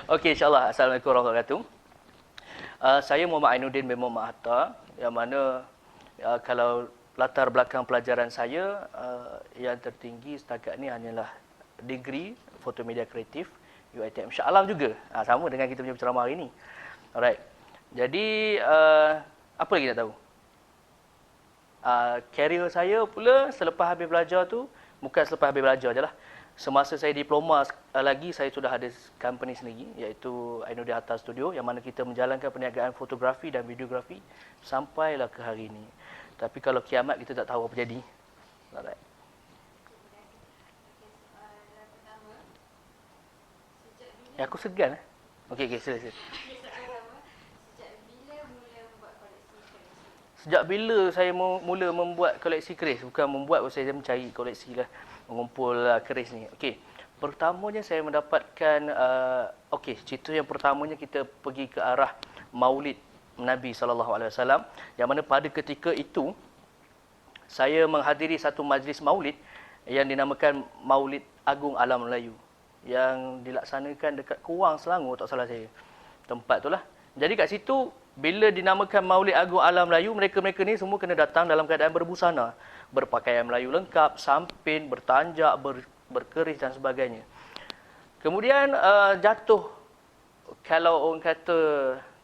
Okey, insyaAllah. Assalamualaikum warahmatullahi wabarakatuh. Saya Muhammad Ainuddin bin Muhammad Hatta, yang mana kalau latar belakang pelajaran saya yang tertinggi setakat ni hanyalah degree foto media kreatif UiTM Shah Alam juga. Sama dengan kita punya ceramah hari ni. Alright. Jadi apa lagi nak tahu? Career saya pula selepas habis belajar tu, bukan selepas habis belajar je lah. Semasa saya diploma lagi, saya sudah ada company sendiri, iaitu Ainuddin Hatta Studio, yang mana kita menjalankan perniagaan fotografi dan videografi sampailah ke hari ini. Tapi kalau kiamat, kita tak tahu apa jadi. Alright. Aku segan. Okey, sila. Sejak bila saya mula membuat koleksi keris? Bukan membuat, saya mencari koleksi lah. Mengumpul keris ni. Okey. Pertamanya saya mendapatkan cerita yang pertamanya kita pergi ke arah Maulid Nabi SAW, yang mana pada ketika itu saya menghadiri satu majlis Maulid yang dinamakan Maulid Agung Alam Melayu yang dilaksanakan dekat Kuang, Selangor, tak salah saya. Tempat tu lah. Jadi kat situ bila dinamakan Maulid Agung Alam Melayu, mereka-mereka ni semua kena datang dalam keadaan berbusana, berpakaian Melayu lengkap, sampin, bertanjak, berkeris dan sebagainya. Kemudian jatuh, kalau orang kata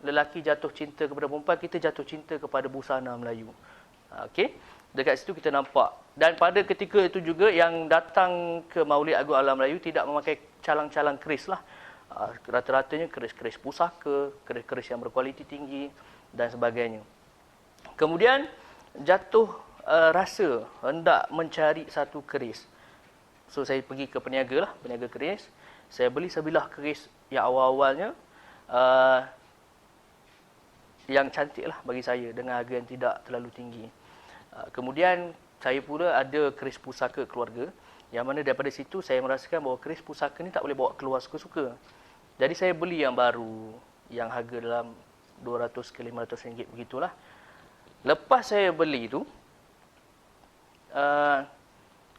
lelaki jatuh cinta kepada perempuan, kita jatuh cinta kepada busana Melayu. Okey, dekat situ kita nampak. Dan pada ketika itu juga yang datang ke Maulid Agung Alam Melayu tidak memakai calang-calang keris lah. Rata-ratanya keris-keris pusaka, keris-keris yang berkualiti tinggi dan sebagainya. Kemudian jatuh rasa hendak mencari satu keris. So saya pergi ke peniaga lah, peniaga keris. Saya beli sebilah keris yang awal-awalnya yang cantik lah bagi saya dengan harga yang tidak terlalu tinggi. Kemudian saya pula ada keris pusaka keluarga, yang mana daripada situ saya merasakan bahawa keris pusaka ni tak boleh bawa keluar suka-suka. Jadi saya beli yang baru, yang harga dalam 200 ke 500 ringgit begitulah. Lepas saya beli tu,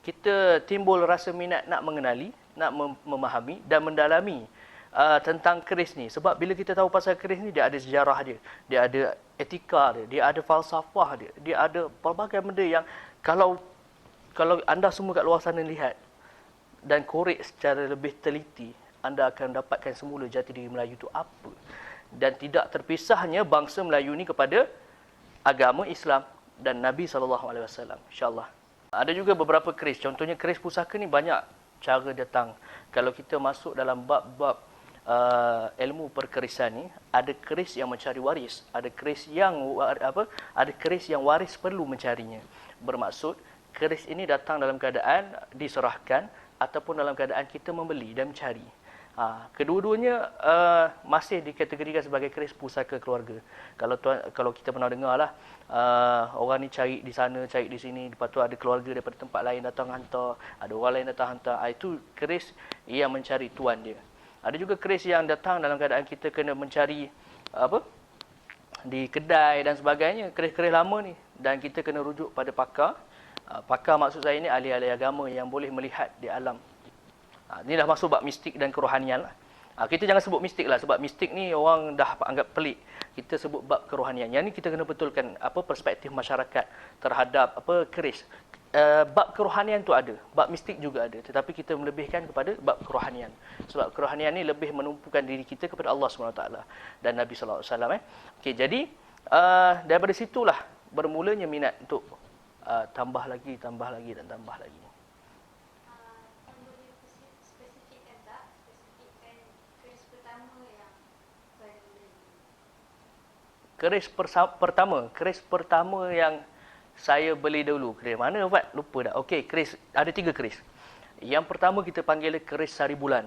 kita timbul rasa minat nak mengenali, nak memahami dan mendalami tentang keris ni. Sebab bila kita tahu pasal keris ni, dia ada sejarah dia, dia ada etika dia, dia ada falsafah dia, dia ada pelbagai benda yang kalau anda semua kat luar sana lihat dan korek secara lebih teliti, anda akan dapatkan semula jati diri Melayu itu apa. Dan tidak terpisahnya bangsa Melayu ni kepada agama Islam dan Nabi SAW. InsyaAllah. Ada juga beberapa keris. Contohnya keris pusaka ni banyak cara datang. Kalau kita masuk dalam bab-bab ilmu perkerisan ni, ada keris yang mencari waris, ada keris yang waris perlu mencarinya. Bermaksud keris ini datang dalam keadaan diserahkan ataupun dalam keadaan kita membeli dan mencari. Kedua-duanya masih dikategorikan sebagai keris pusaka keluarga. Kalau kita pernah dengar lah, orang ni cari di sana, cari di sini, lepas tu ada keluarga daripada tempat lain datang hantar, ada orang lain datang hantar. Itu keris yang mencari tuan dia. Ada juga keris yang datang dalam keadaan kita kena mencari di kedai dan sebagainya, keris-keris lama ni, dan kita kena rujuk pada pakar. Pakar maksud saya ni ahli-ahli agama yang boleh melihat di alam. Ini dah masuk bab mistik dan kerohanian lah. Kita jangan sebut mistik lah, sebab mistik ni orang dah anggap pelik. Kita sebut bab kerohanian. Yang ni kita kena betulkan perspektif masyarakat terhadap keris. Bab kerohanian tu ada, bab mistik juga ada, tetapi kita melebihkan kepada bab kerohanian. Sebab kerohanian ni lebih menumpukan diri kita kepada Allah SWT dan Nabi SAW. Okey, jadi daripada situlah bermulanya minat untuk tambah lagi dan tambah lagi. Keris pertama yang saya beli dulu. Keris mana Pak? Lupa dah. Okey, keris ada 3 keris. Yang pertama kita panggil keris Sari Bulan.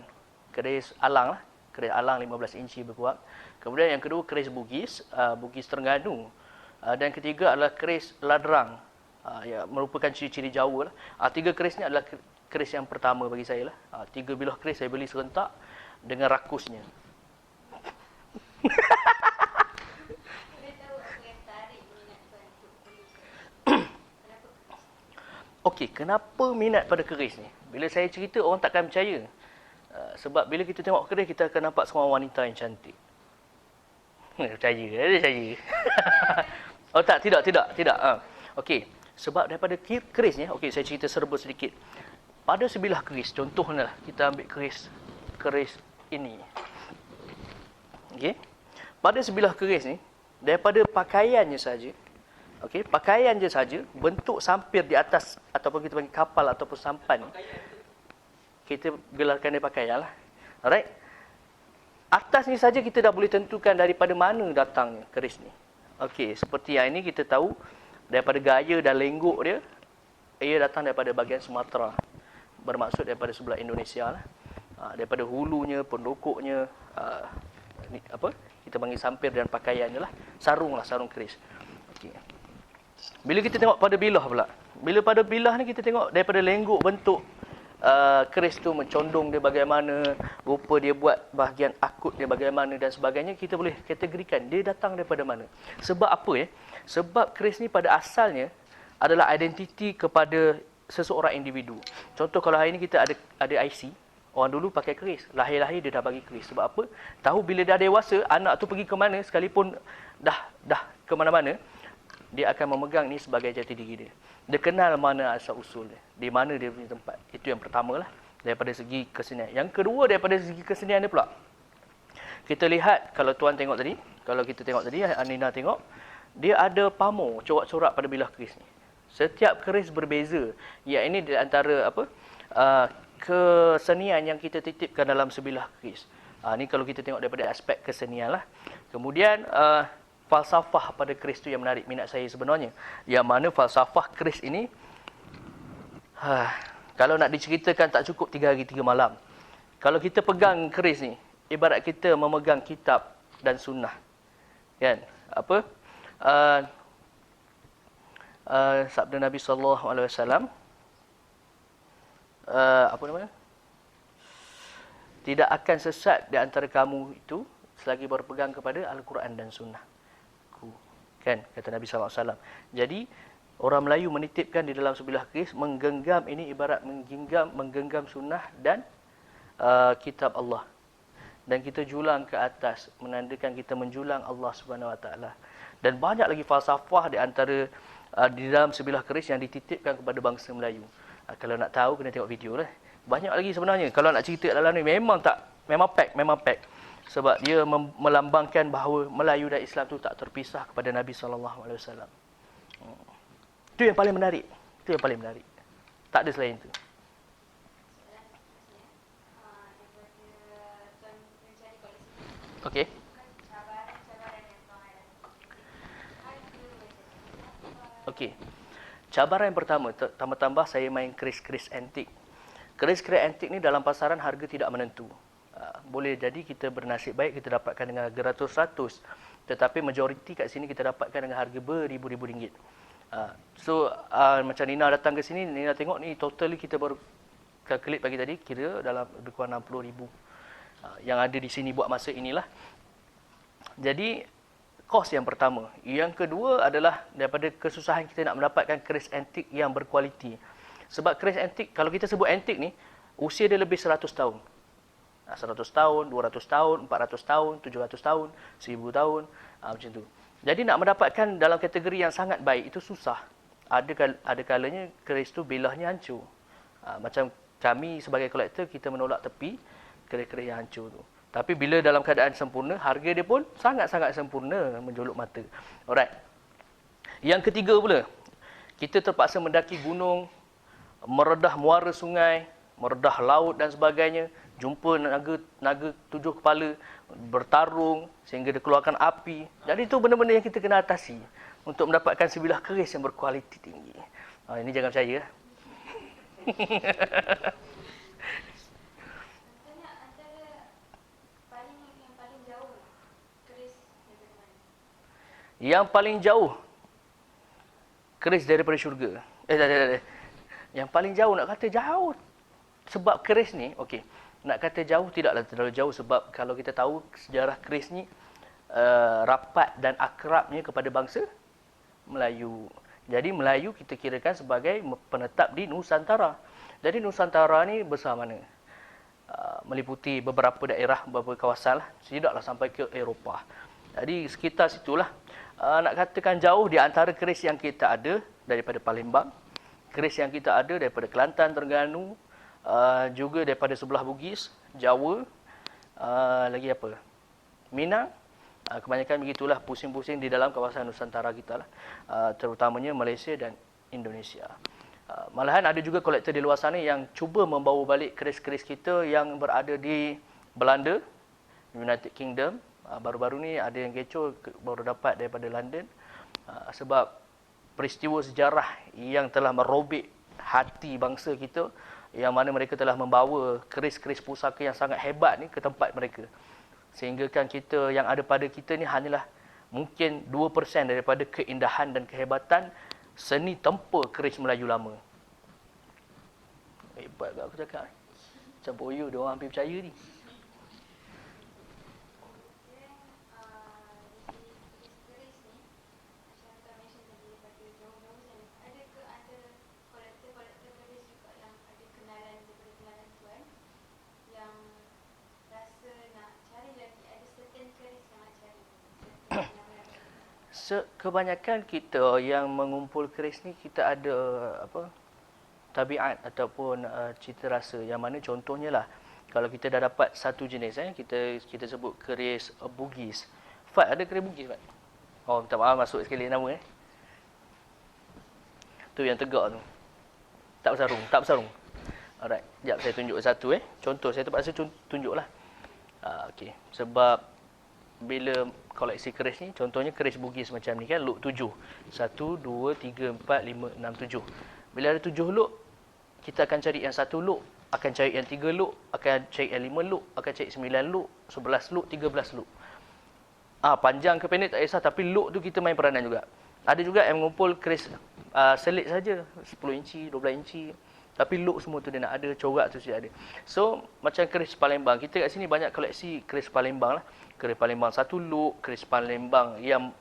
Keris alang lah. Keris alang 15 inci berkuat. Kemudian yang kedua keris Bugis, Bugis Terengganu. Dan ketiga adalah keris Ladrang. Ya, merupakan ciri-ciri Jawa lah. 3 keris ni adalah keris yang pertama bagi saya lah. 3 bilah keris saya beli serentak dengan rakusnya. Okey, kenapa minat pada keris ni? Bila saya cerita, orang takkan percaya. Sebab bila kita tengok keris, kita akan nampak seorang wanita yang cantik. Percaya ke? Percaya. Oh tak, tidak. Okey, sebab daripada keris ni, okey, saya cerita serba sedikit. Pada sebilah keris, contohnya lah, kita ambil keris ini. Okey. Pada sebilah keris ni, daripada pakaiannya saja, okey, pakaian je saja, bentuk sampir di atas ataupun kita panggil kapal ataupun sampan ni, kita gelarkan dia pakaian lah. Alright. Atas ni saja kita dah boleh tentukan daripada mana datangnya keris ni. Okey, seperti yang ini kita tahu daripada gaya dan lenggok dia, ia datang daripada bahagian Sumatera. Bermaksud daripada sebelah Indonesia lah. Daripada hulunya, pendokoknya, kita panggil sampir dan pakaiannya lah. Sarung lah, sarung keris. Okey. Bila kita tengok pada bilah pula. Bila pada bilah ni kita tengok daripada lenggok bentuk keris tu mencondong dia bagaimana, rupa dia buat bahagian akut dia bagaimana dan sebagainya, kita boleh kategorikan dia datang daripada mana. Sebab apa? Sebab keris ni pada asalnya adalah identiti kepada seseorang individu. Contoh kalau hari ni kita ada IC, orang dulu pakai keris, lahir-lahir dia dah bagi keris. Sebab apa? Tahu bila dah dewasa, anak tu pergi ke mana, sekalipun dah ke mana-mana, dia akan memegang ni sebagai jati diri dia. Dia kenal mana asal usul dia, di mana dia punya tempat. Itu yang pertama lah, daripada segi kesenian. Yang kedua, daripada segi kesenian dia pula. Kita lihat, kalau tuan tengok tadi, kalau kita tengok tadi, Anina tengok, dia ada pamor, corak-corak pada bilah keris ni. Setiap keris berbeza. Ya, ini di antara kesenian yang kita titipkan dalam sebilah keris. Ni kalau kita tengok daripada aspek kesenian lah. Kemudian, falsafah pada keris tu yang menarik minat saya sebenarnya. Yang mana falsafah keris ini, kalau nak diceritakan tak cukup 3 hari 3 malam. Kalau kita pegang keris ni, ibarat kita memegang kitab dan sunnah. Kan? Sabda Nabi SAW, tidak akan sesat di antara kamu itu selagi berpegang kepada Al-Quran dan sunnah. Kan, kata Nabi SAW. Jadi, orang Melayu menitipkan di dalam sebilah keris, menggenggam ini ibarat menggenggam sunnah dan kitab Allah. Dan kita julang ke atas, menandakan kita menjulang Allah SWT. Dan banyak lagi falsafah di antara di dalam sebilah keris yang dititipkan kepada bangsa Melayu. Kalau nak tahu, kena tengok video lah. Banyak lagi sebenarnya. Kalau nak cerita dalam ni, memang pack. Sebab dia melambangkan bahawa Melayu dan Islam tu tak terpisah kepada Nabi SAW. Itu yang paling menarik. Tak ada selain itu. Okey. Okey. Cabaran yang pertama, tambah-tambah saya main keris-keris antik. Keris-keris antik ni dalam pasaran harga tidak menentu. Boleh jadi kita bernasib baik kita dapatkan dengan harga ratus-ratus, tetapi majoriti kat sini kita dapatkan dengan harga beribu-ribu ringgit. Macam Nina datang ke sini, Nina tengok ni totally kita baru kalkulate pagi tadi, kira dalam lebih kurang 60,000 yang ada di sini buat masa inilah. Jadi kos yang pertama. Yang kedua adalah daripada kesusahan kita nak mendapatkan keris antik yang berkualiti. Sebab keris antik, kalau kita sebut antik ni, usia dia lebih 100 tahun. 100 tahun, 200 tahun, 400 tahun, 700 tahun, 1000 tahun, macam tu. Jadi nak mendapatkan dalam kategori yang sangat baik itu susah. Ada kalanya keris tu bilahnya hancur. Macam kami sebagai kolektor, kita menolak tepi keris-keris yang hancur tu. Tapi bila dalam keadaan sempurna, harga dia pun sangat-sangat sempurna, menjolok mata. Alright. Yang ketiga pula, kita terpaksa mendaki gunung, meredah muara sungai, meredah laut dan sebagainya, jumpa naga 7 kepala, bertarung sehingga dia keluarkan api. Jadi itu benda-benda yang kita kena atasi untuk mendapatkan sebilah keris yang berkualiti tinggi. Ini jangan percaya. Yang paling jauh keris daripada syurga. Yang paling jauh, nak kata jauh. Sebab keris ni, okey, nak kata jauh tidaklah terlalu jauh, sebab kalau kita tahu sejarah keris ni rapat dan akrabnya kepada bangsa Melayu. Jadi Melayu kita kirakan sebagai penetap di Nusantara. Jadi Nusantara ni besar mana? meliputi beberapa daerah, beberapa kawasan lah, tidaklah sampai ke Eropah. Jadi sekitar situlah. Nak katakan jauh di antara keris yang kita ada daripada Palembang, keris yang kita ada daripada Kelantan, Terengganu, juga daripada sebelah Bugis, Jawa, lagi apa? Minang. Kebanyakan begitulah pusing-pusing di dalam kawasan Nusantara kita lah, terutamanya Malaysia dan Indonesia. Malahan ada juga kolektor di luar sana yang cuba membawa balik keris-keris kita yang berada di Belanda, United Kingdom. Baru-baru ni ada yang kecoh baru dapat daripada London, sebab peristiwa sejarah yang telah merobek hati bangsa kita, yang mana mereka telah membawa keris-keris pusaka yang sangat hebat ni ke tempat mereka. Sehingga kan kita yang ada pada kita ni hanyalah mungkin 2% daripada keindahan dan kehebatan seni tempur keris Melayu lama. Hebat kat aku cakap ni. Macam boyo dia orang hampir percaya ni. Kebanyakan kita yang mengumpul keris ni, kita ada tabiat ataupun cita rasa yang mana contohnya lah, kalau kita dah dapat satu jenis, kita sebut keris Bugis. Fat, ada keris Bugis Fat? Oh, minta maaf masuk sekali nama tu yang tegak tu. Tak bersarung. Alright, sekejap saya tunjuk satu Contoh saya terpaksa tunjuklah. Okey, sebab bila koleksi keris ni, contohnya keris Bugis macam ni kan, luk 7. 1, 2, 3, 4, 5, 6, 7. Bila ada 7 luk, kita akan cari yang 1 luk, akan cari yang 3 luk, akan cari yang 5 luk, akan cari 9 luk, 11 luk, 13 luk. Panjang ke pendek tak kisah, tapi luk tu kita main peranan juga. Ada juga yang mengumpul keris selit saja, 10 inci, 12 inci. Tapi luk semua tu dia nak ada, corak tu dia ada. So, macam keris Palembang. Kita kat sini banyak koleksi keris Palembang lah. Keris Palembang 1 luk, keris Palembang yang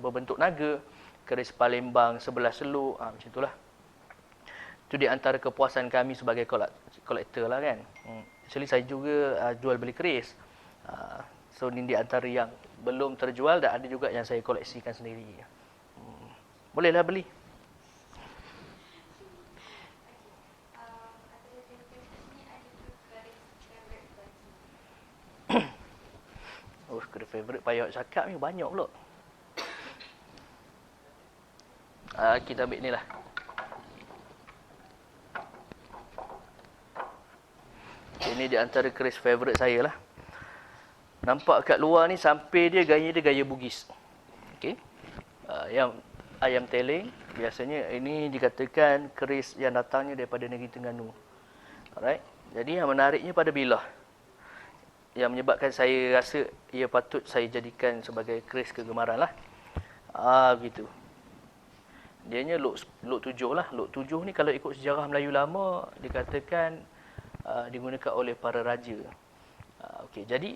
berbentuk naga, keris Palembang 11 luk, macam itulah. Itu di antara kepuasan kami sebagai kolektor lah kan. Actually saya juga jual beli keris. So ini di antara yang belum terjual dan ada juga yang saya koleksikan sendiri. Bolehlah beli. Keris favourite payah cakap ni banyak pula. Kita ambil ni lah. Ini di antara keris favourite saya lah. Nampak kat luar ni sampai dia gaya Bugis. Okey. Yang ayam teleng, biasanya ini dikatakan keris yang datangnya daripada negeri Terengganu. Alright. Jadi yang menariknya pada bilah, yang menyebabkan saya rasa ia patut saya jadikan sebagai keris kegemaran lah. Begitu. Dianya luk 7 lah. Luk 7 ni kalau ikut sejarah Melayu lama, dikatakan digunakan oleh para raja. Okey, jadi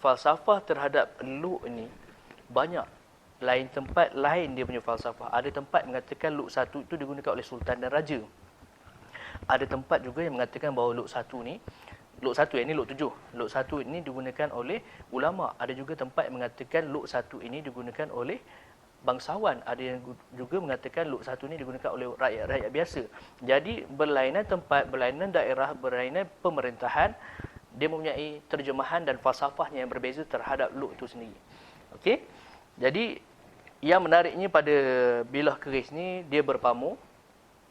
falsafah terhadap luk ni banyak. Lain tempat, lain dia punya falsafah. Ada tempat mengatakan luk 1 itu digunakan oleh sultan dan raja. Ada tempat juga yang mengatakan bahawa luk 1 ni, luk 1 ini luk 7. Luk 1 ini digunakan oleh ulama. Ada juga tempat yang mengatakan luk 1 ini digunakan oleh bangsawan. Ada yang juga mengatakan luk 1 ini digunakan oleh rakyat-rakyat biasa. Jadi berlainan tempat, berlainan daerah, berlainan pemerintahan, dia mempunyai terjemahan dan falsafahnya yang berbeza terhadap luk itu sendiri. Okey. Jadi yang menariknya pada bilah keris ni, dia berpamur.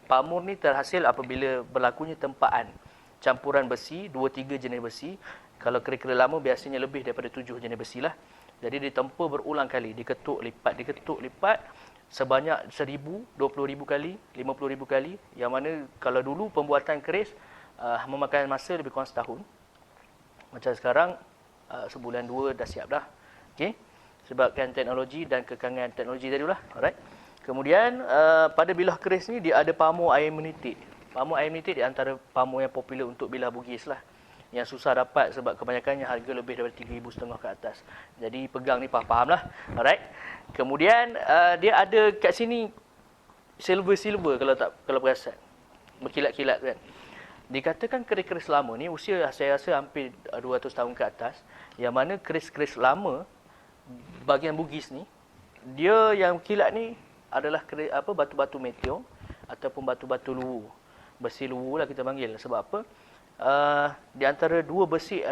Pamur ni terhasil apabila berlakunya tempaan. Campuran besi, 2-3 jenis besi. Kalau keris-keris lama biasanya lebih daripada 7 jenis besi lah. Jadi ditempur berulang kali, diketuk lipat sebanyak 1,000, 20,000 kali, 50,000 kali. Yang mana kalau dulu pembuatan keris memakan masa lebih kurang setahun. Macam sekarang sebulan 2 dah siap dah. Okey. Sebabkan teknologi dan kekangan teknologi tadi lah. Alright. Kemudian pada bilah keris ni dia ada pamur air menitik. Pamur air menitik di antara pamur yang popular untuk bilah Bugis lah. Yang susah dapat sebab kebanyakannya harga lebih daripada 3,500 ke atas. Jadi pegang ni faham lah. Alright. Kemudian dia ada kat sini silver kalau perasan. Berkilat-kilat kan. Dikatakan keris-keris lama ni usia saya rasa hampir 200 tahun ke atas, yang mana keris-keris lama bahagian Bugis ni, dia yang kilat ni adalah batu-batu meteor ataupun batu-batu luwu. Besi luwu lah kita panggil. Sebab apa? Di antara dua besi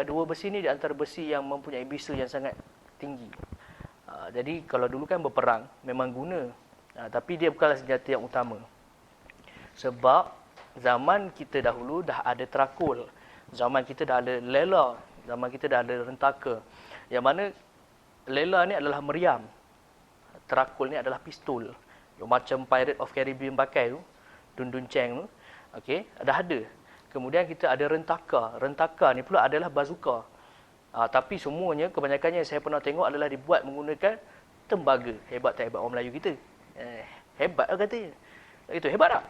ni di antara besi yang mempunyai bisa yang sangat tinggi. Jadi kalau dulu kan berperang memang guna, tapi dia bukanlah senjata yang utama. Sebab zaman kita dahulu dah ada terakul, zaman kita dah ada lela, zaman kita dah ada rentaka. Yang mana lela ni adalah meriam, terakul ni adalah pistol. Yang macam Pirate of Caribbean pakai tu, Dun Dun Cheng tu, okey, dah ada. Kemudian kita ada rentaka. Rentaka ni pula adalah bazooka. Tapi semuanya, kebanyakannya yang saya pernah tengok adalah dibuat menggunakan tembaga. Hebat tak hebat orang Melayu kita? Hebat lah katanya. Itu hebat tak?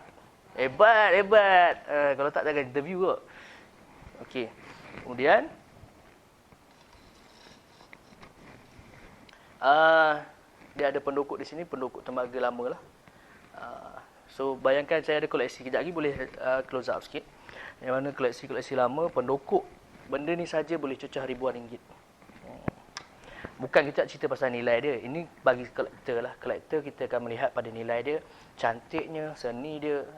Hebat, hebat. Kalau tak, takkan interview kot. Okey. Kemudian, dia ada pendukuk di sini, pendukuk tembaga lama lah. So, bayangkan saya ada koleksi. Kejap lagi boleh close up sikit. Yang mana koleksi-koleksi lama, pendukuk benda ni saja boleh cecah ribuan ringgit. Bukan kita cerita pasal nilai dia. Ini bagi kolektor lah. Kolektor kita akan melihat pada nilai dia, cantiknya, seni dia.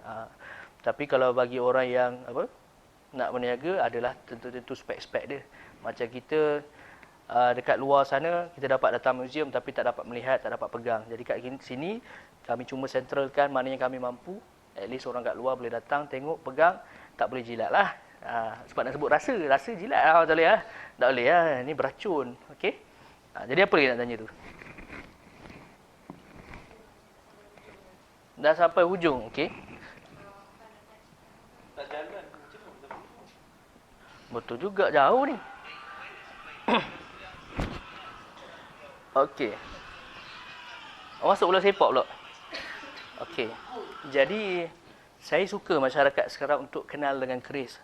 Tapi kalau bagi orang yang nak berniaga adalah tentu-tentu spek-spek dia. Macam kita dekat luar sana, kita dapat datang museum tapi tak dapat melihat, tak dapat pegang. Jadi kat sini, kami cuma centralkan mana yang kami mampu. At least orang kat luar boleh datang, tengok, pegang, tak boleh jilat lah. Sebab nak sebut rasa jilat lah, tak boleh lah. Tak boleh lah, ni beracun. Okey? Jadi apa lagi nak tanya tu? Dah sampai hujung, okey? Betul juga, jauh ni. Okey. Masuk bola sepak pula. Okey. Jadi, saya suka masyarakat sekarang untuk kenal dengan keris.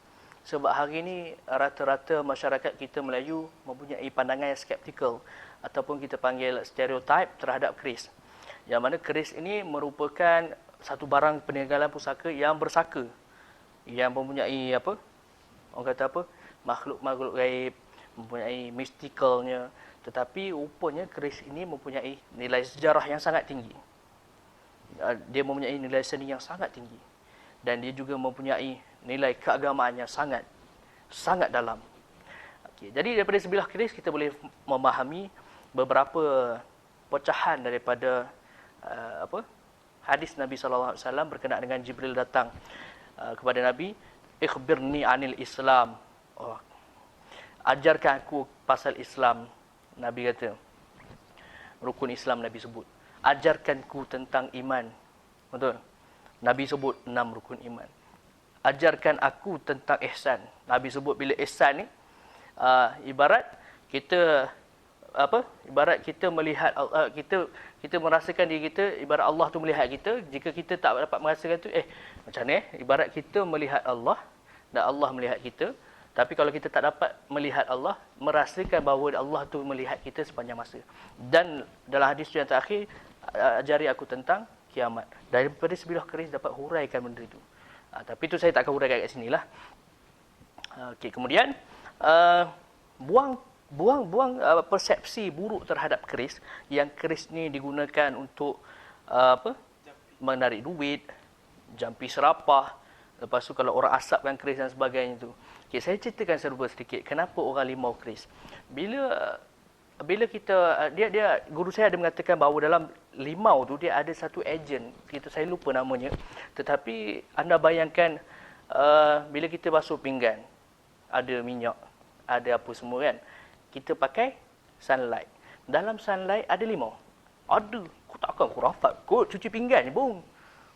Sebab hari ini rata-rata masyarakat kita Melayu mempunyai pandangan yang skeptikal ataupun kita panggil stereotip terhadap keris. Yang mana keris ini merupakan satu barang peninggalan pusaka yang bersaka. Yang mempunyai orang kata makhluk-makhluk gaib, mempunyai mystikalnya. Tetapi rupanya keris ini mempunyai nilai sejarah yang sangat tinggi. Dia mempunyai nilai seni yang sangat tinggi. Dan dia juga mempunyai nilai keagamaan yang sangat dalam. Okey, jadi daripada sebilah keris kita boleh memahami beberapa pecahan daripada hadis Nabi SAW berkenaan dengan Jibril datang kepada Nabi, ikhbirni anil Islam. Ajarkan aku pasal Islam. Nabi kata, rukun Islam Nabi sebut. Ajarkanku tentang iman. Betul? Nabi sebut 6 rukun iman. Ajarkan aku tentang ihsan. Nabi sebut bila ihsan ni ibarat kita ibarat kita melihat kita merasakan diri kita, ibarat Allah tu melihat kita. Jika kita tak dapat merasakan tu, macam ni ibarat kita melihat Allah dan Allah melihat kita. Tapi kalau kita tak dapat melihat Allah, merasakan bahawa Allah tu melihat kita sepanjang masa. Dan dalam hadis yang terakhir, ajari aku tentang kiamat. Daripada sebilah keris dapat huraikan benda itu. Tapi itu saya tak akan huraikan kat sinilah. Okey, kemudian buang persepsi buruk terhadap keris, yang keris ni digunakan untuk menarik duit, jampi serapah. Lepas tu kalau orang asapkan keris dan sebagainya tu. Okey, saya ceritakan serba sedikit kenapa orang limau keris. Bila kita guru saya ada mengatakan bahawa dalam limau tu dia ada satu ejen, saya lupa namanya, tetapi anda bayangkan bila kita basuh pinggan, ada minyak, ada apa semua kan, kita pakai sunlight. Dalam sunlight ada limau. Ada, kau takkan khurafat kot cuci pinggan ni, bung.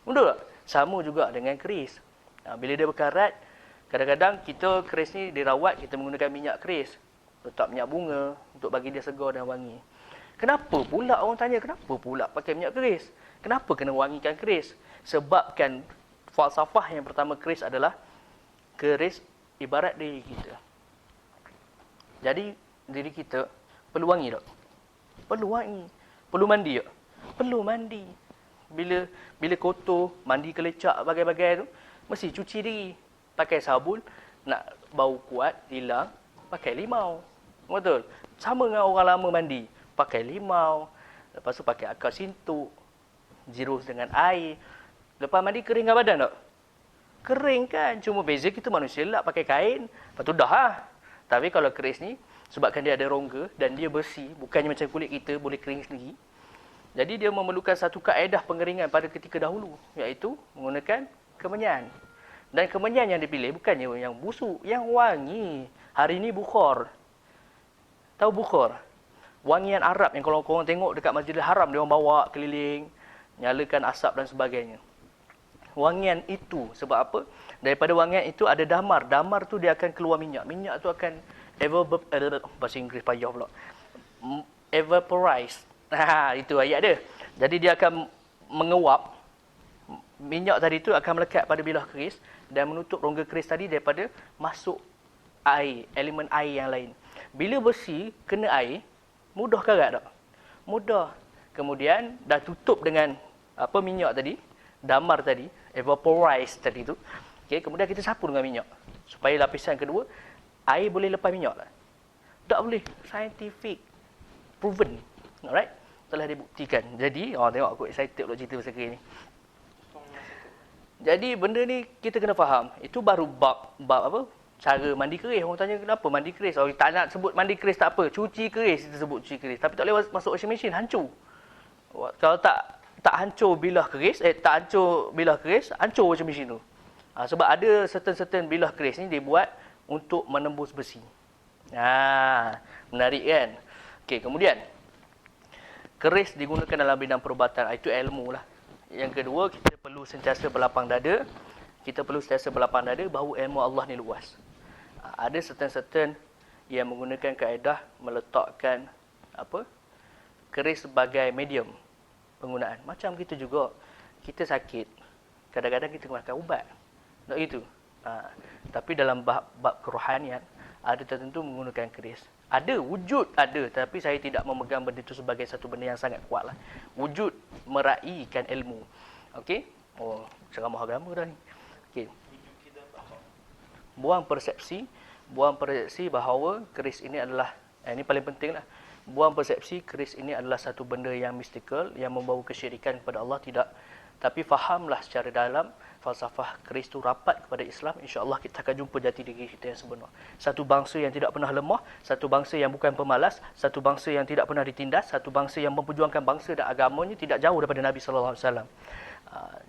Betul tak? Sama juga dengan keris. Bila dia berkarat, kadang-kadang keris ni dirawat, kita menggunakan minyak keris. Letak minyak bunga untuk bagi dia segar dan wangi. Kenapa pula orang tanya, kenapa pula pakai minyak keris? Kenapa kena wangikan keris? Sebabkan falsafah yang pertama keris adalah keris ibarat diri kita. Jadi diri kita perlu wangi tak? Perlu wangi. Perlu mandi tak? Perlu mandi. Bila kotor, mandi kelecak bagai-bagai tu, mesti cuci diri. pakai sabun, nak bau kuat, hilang, pakai limau. Betul? Sama dengan orang lama mandi, pakai limau, lepas tu pakai akar sintuk, jirus dengan air. Lepas mandi keringkan badan tak? Kering kan? Cuma beza kita manusia lap pakai kain, lepas tu dah lah. Tapi kalau keris ni, sebabkan dia ada rongga dan dia bersih, bukannya macam kulit kita boleh kering sendiri. Jadi dia memerlukan satu kaedah pengeringan pada ketika dahulu, iaitu menggunakan kemenyan. Dan kemenyan yang dipilih bukannya yang busuk, yang wangi. Hari ni bukhor. Tahu bukhor? Wangian Arab yang kalau korang tengok dekat Masjidil Haram, dia orang bawa keliling, nyalakan asap dan sebagainya. Wangian itu, sebab apa? Daripada wangian itu ada damar. Damar tu dia akan keluar minyak. Minyak tu akan bahasa Inggeris payah pula. Evaporize. Itu ayat dia. Jadi dia akan menguap. Minyak tadi tu akan melekat pada bilah keris dan menutup rongga keris tadi daripada masuk air, elemen air yang lain. Bila bersih, kena air, mudah karat tak? Mudah. Kemudian dah tutup dengan apa minyak tadi, damar tadi, evaporize tadi tu. Okay, kemudian kita sapu dengan minyak. Supaya lapisan kedua, air boleh lepas minyak tak? Tak boleh. Scientific. Proven. Alright? Telah dibuktikan. Jadi, tengok aku excited pula cerita pasal keris ni. Jadi benda ni kita kena faham. Itu baru bab apa? Cara mandi keris. Orang tanya kenapa mandi keris? Orang tak nak sebut mandi keris tak apa. Cuci keris kita sebut cuci keris. Tapi tak boleh masuk washing machine, hancur. Kalau tak hancur bilah keris, hancur washing machine tu. Sebab ada certain bilah keris ni dibuat untuk menembus besi. Menarik kan? Okey, kemudian keris digunakan dalam bidang perubatan. Itu ilmu lah. Yang kedua, kita perlu sentiasa berlapang dada. Kita perlu sentiasa berlapang dada bahawa ilmu Allah ni luas. Ada certain yang menggunakan kaedah meletakkan keris sebagai medium penggunaan. Macam kita juga, kita sakit, kadang-kadang kita makan ubat. Tak gitu. Tapi dalam bab kerohanian, ada tertentu menggunakan keris. Ada, wujud ada, tapi saya tidak memegang benda itu sebagai satu benda yang sangat kuat lah. Wujud meraihkan ilmu. Okey? Ceramah agama dah ni. Okey. Buang persepsi bahawa keris ini adalah, ini paling penting lah. Buang persepsi keris ini adalah satu benda yang mystical, yang membawa kesyirikan kepada Allah, tidak. Tapi fahamlah secara dalam falsafah keris itu rapat kepada Islam, insya-Allah kita akan jumpa jati diri kita yang sebenar. Satu bangsa yang tidak pernah lemah, satu bangsa yang bukan pemalas, satu bangsa yang tidak pernah ditindas, satu bangsa yang memperjuangkan bangsa dan agamanya tidak jauh daripada Nabi sallallahu alaihi wasallam.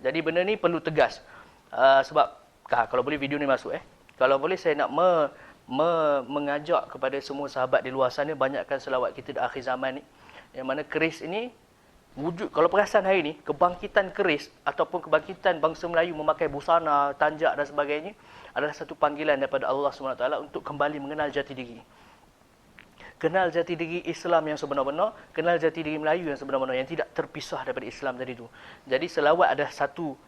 Jadi benda ni perlu tegas. Sebab kalau boleh video ni masuk Kalau boleh saya nak mengajak kepada semua sahabat di luar sana banyakkan selawat kita di akhir zaman ni. Yang mana keris ini wujud, kalau perasan hari ni, kebangkitan keris ataupun kebangkitan bangsa Melayu memakai busana, tanjak dan sebagainya adalah satu panggilan daripada Allah SWT untuk kembali mengenal jati diri. Kenal jati diri Islam yang sebenar-benar, kenal jati diri Melayu yang sebenar-benar, yang tidak terpisah daripada Islam tadi tu. Jadi selawat ada satu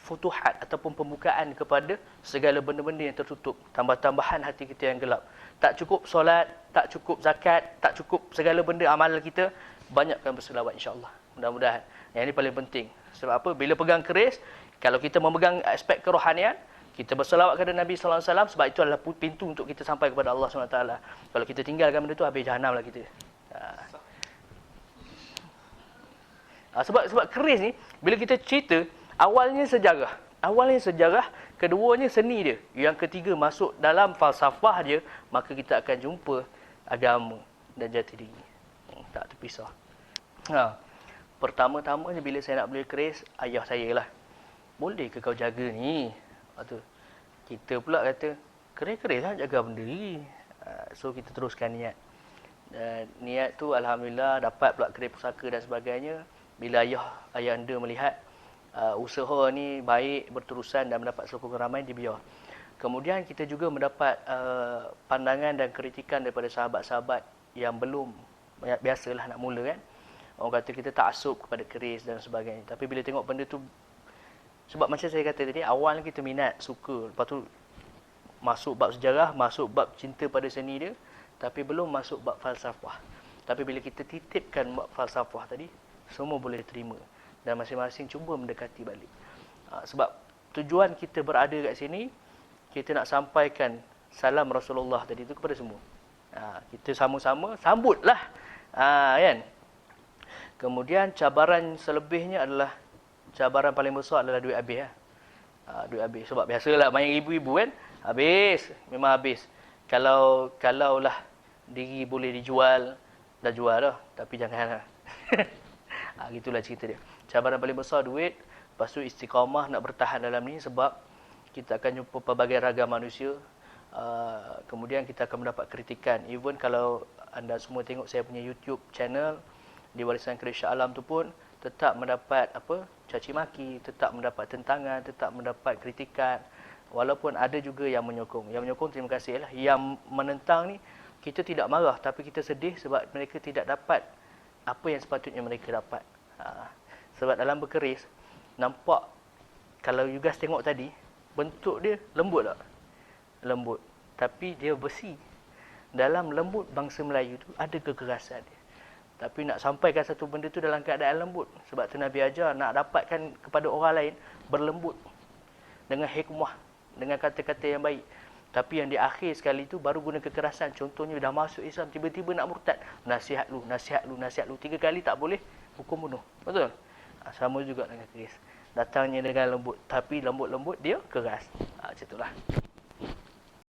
futuhat ataupun pembukaan kepada segala benda-benda yang tertutup, tambah-tambahan hati kita yang gelap. Tak cukup solat, tak cukup zakat, tak cukup segala benda amal kita, banyakkan berselawat insya-Allah. Mudah-mudahan. Yang ini paling penting. Sebab apa? Bila pegang keris, kalau kita memegang aspek kerohanian, kita berselawat kepada Nabi sallallahu alaihi wasallam, sebab itu adalah pintu untuk kita sampai kepada Allah SWT. Kalau kita tinggalkan benda tu, habis jahanam lah kita. Sebab keris ni, bila kita cerita, awalnya sejarah, keduanya seni dia. Yang ketiga masuk dalam falsafah dia, maka kita akan jumpa agama dan jati diri. Tak terpisah. Pertama-tamanya bila saya nak beli keris, ayah saya lah. Boleh ke kau jaga ni? Kita pula kata, keris-keris lah jaga benda ni. So kita teruskan niat. Dan niat tu alhamdulillah dapat pula keris pusaka dan sebagainya. Bila ayah anda melihat usaha ni baik, berterusan dan mendapat sokongan ramai, dibiar. Kemudian kita juga mendapat pandangan dan kritikan daripada sahabat-sahabat yang belum, biasalah nak mula kan. Orang kata kita taksub kepada keris dan sebagainya. Tapi bila tengok benda tu, sebab macam saya kata tadi, awal kita minat, suka. Lepas tu masuk bab sejarah, masuk bab cinta pada seni dia. Tapi belum masuk bab falsafah. Tapi bila kita titipkan bab falsafah tadi, semua boleh terima. Dan masing-masing cuba mendekati balik. Sebab tujuan kita berada kat sini, kita nak sampaikan salam Rasulullah tadi itu kepada semua. Kita sama-sama sambutlah. Kan? Kemudian cabaran selebihnya adalah, cabaran paling besar adalah duit habis. Duit habis. Sebab biasalah main ibu-ibu kan, habis, memang habis. Kalaulah diri boleh dijual, dah jual dah, tapi janganlah. Gitulah cerita dia. Cabaran paling besar duit, lepas tu istiqamah nak bertahan dalam ni, sebab kita akan jumpa pelbagai ragam manusia. Kemudian kita akan mendapat kritikan. Even kalau anda semua tengok saya punya YouTube channel di Warisan Keris Shah Alam tu pun tetap mendapat caci maki, tetap mendapat tentangan, tetap mendapat kritikan. Walaupun ada juga yang menyokong. Yang menyokong terima kasih lah. Yang menentang ni kita tidak marah, tapi kita sedih sebab mereka tidak dapat apa yang sepatutnya mereka dapat. Sebab dalam berkeris, nampak, kalau you guys tengok tadi, bentuk dia lembut tak? Lembut. Tapi dia besi. Dalam lembut bangsa Melayu tu ada kekerasan dia. Tapi nak sampaikan satu benda tu dalam keadaan lembut. Sebab tu Nabi ajar nak dapatkan kepada orang lain berlembut. Dengan hikmah. Dengan kata-kata yang baik. Tapi yang di akhir sekali tu baru guna kekerasan. Contohnya dah masuk Islam, tiba-tiba nak murtad. Nasihat lu, nasihat lu, nasihat lu. 3 kali tak boleh, hukum bunuh. Betul? Sama juga dengan keris. Datangnya dengan lembut. Tapi lembut-lembut dia keras. Macam itulah.